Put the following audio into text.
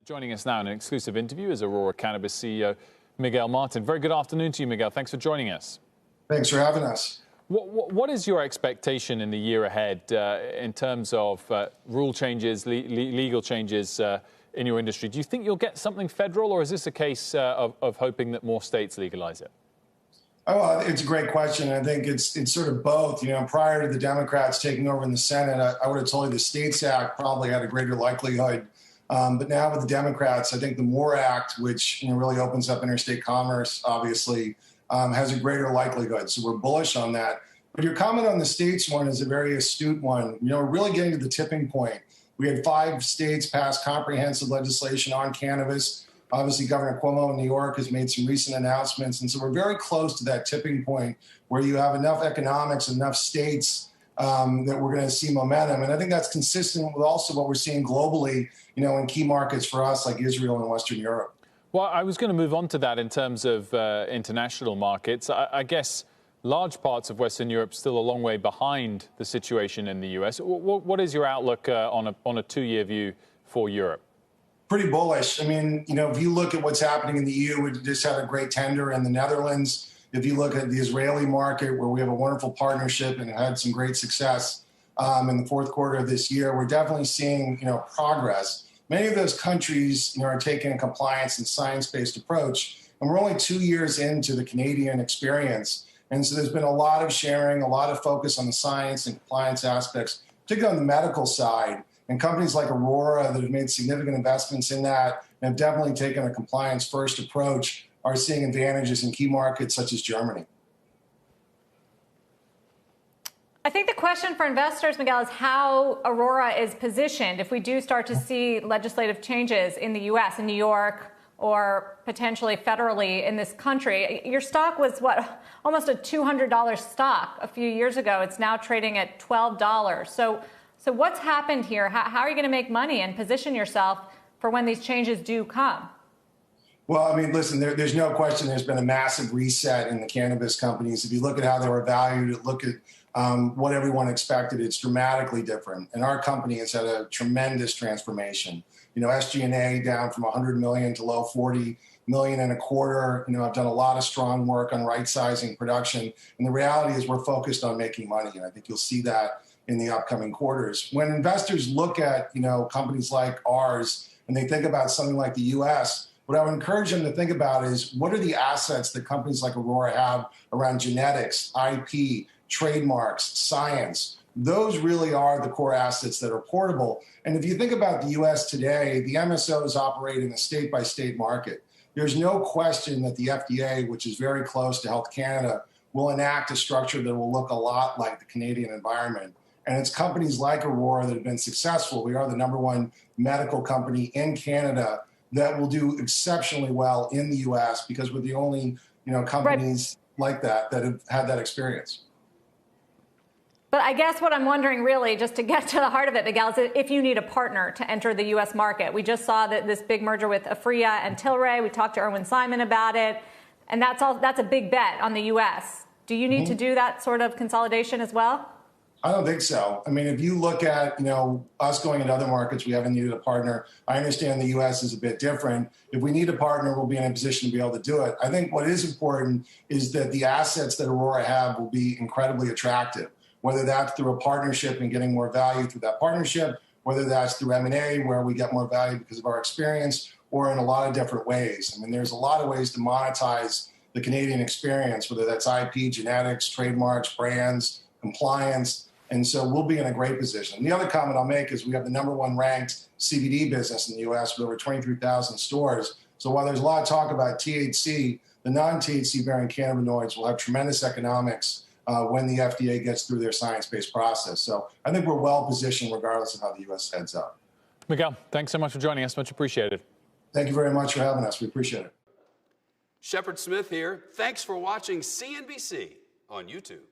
Joining us now in an exclusive interview is Aurora Cannabis CEO Miguel Martin. Very good afternoon to you, Miguel. Thanks for joining us. Thanks for having us. What is your expectation in the year ahead in terms of rule changes, legal changes in your industry? Do you think you'll get something federal, or is this a case of hoping that more states legalize it? Oh, well, it's a great question. I think it's sort of both. You know, prior to the Democrats taking over in the Senate, I would have told you the States Act probably had a greater likelihood. But now with the Democrats, I think the MORE Act, which really opens up interstate commerce, obviously, has a greater likelihood. So we're bullish on that. But your comment on the states one is a very astute one. You know, we're really getting to the tipping point. We had 5 states pass comprehensive legislation on cannabis. Obviously, Governor Cuomo in New York has made some recent announcements. And so we're very close to that tipping point where you have enough economics, enough states that we're going to see momentum. And I think that's consistent with also what we're seeing globally, in key markets for us like Israel and Western Europe. Well, I was going to move on to that in terms of international markets. I guess large parts of Western Europe still a long way behind the situation in the U.S. What is your outlook on a 2-year view for Europe? Pretty bullish. I mean, if you look at what's happening in the EU, we just had a great tender in the Netherlands. If you look at the Israeli market, where we have a wonderful partnership and had some great success in the fourth quarter of this year, we're definitely seeing, progress. Many of those countries, are taking a compliance and science-based approach, and we're only 2 years into the Canadian experience. And so there's been a lot of sharing, a lot of focus on the science and compliance aspects, particularly on the medical side. And companies like Aurora that have made significant investments in that and have definitely taken a compliance-first approach are seeing advantages in key markets such as Germany. I think the question for investors, Miguel, is how Aurora is positioned if we do start to see legislative changes in the U.S., in New York, or potentially federally in this country. Your stock was, almost a $200 stock a few years ago. It's now trading at $12. So what's happened here? How are you going to make money and position yourself for when these changes do come? Well, I mean, listen, there's no question there's been a massive reset in the cannabis companies. If you look at how they were valued, look at what everyone expected, it's dramatically different. And our company has had a tremendous transformation. SG&A down from 100 million to low 40 million in a quarter. I've done a lot of strong work on right-sizing production. And the reality is we're focused on making money. And I think you'll see that in the upcoming quarters. When investors look at, companies like ours and they think about something like the U.S., what I would encourage them to think about is what are the assets that companies like Aurora have around genetics, IP, trademarks, science. Those really are the core assets that are portable. And if you think about the U.S. today, the MSOs operate in a state-by-state market. There's no question that the FDA, which is very close to Health Canada, will enact a structure that will look a lot like the Canadian environment. And it's companies like Aurora that have been successful. We are the #1 medical company in Canada that will do exceptionally well in the U.S. because we're the only, companies like that have had that experience. But I guess what I'm wondering really, just to get to the heart of it, Miguel, is if you need a partner to enter the U.S. market. We just saw that this big merger with Aphria and Tilray. We talked to Irwin Simon about it. And that's a big bet on the U.S. Do you need to do that sort of consolidation as well? I don't think so. I mean, if you look at, us going into other markets, we haven't needed a partner. I understand the U.S. is a bit different. If we need a partner, we'll be in a position to be able to do it. I think what is important is that the assets that Aurora have will be incredibly attractive, whether that's through a partnership and getting more value through that partnership, whether that's through M&A where we get more value because of our experience, or in a lot of different ways. I mean, there's a lot of ways to monetize the Canadian experience, whether that's IP, genetics, trademarks, brands, compliance. And so we'll be in a great position. The other comment I'll make is we have the #1 ranked CBD business in the U.S. with over 23,000 stores. So while there's a lot of talk about THC, the non-THC bearing cannabinoids will have tremendous economics when the FDA gets through their science-based process. So I think we're well positioned regardless of how the U.S. heads up. Miguel, thanks so much for joining us. Much appreciated. Thank you very much for having us. We appreciate it. Shepard Smith here. Thanks for watching CNBC on YouTube.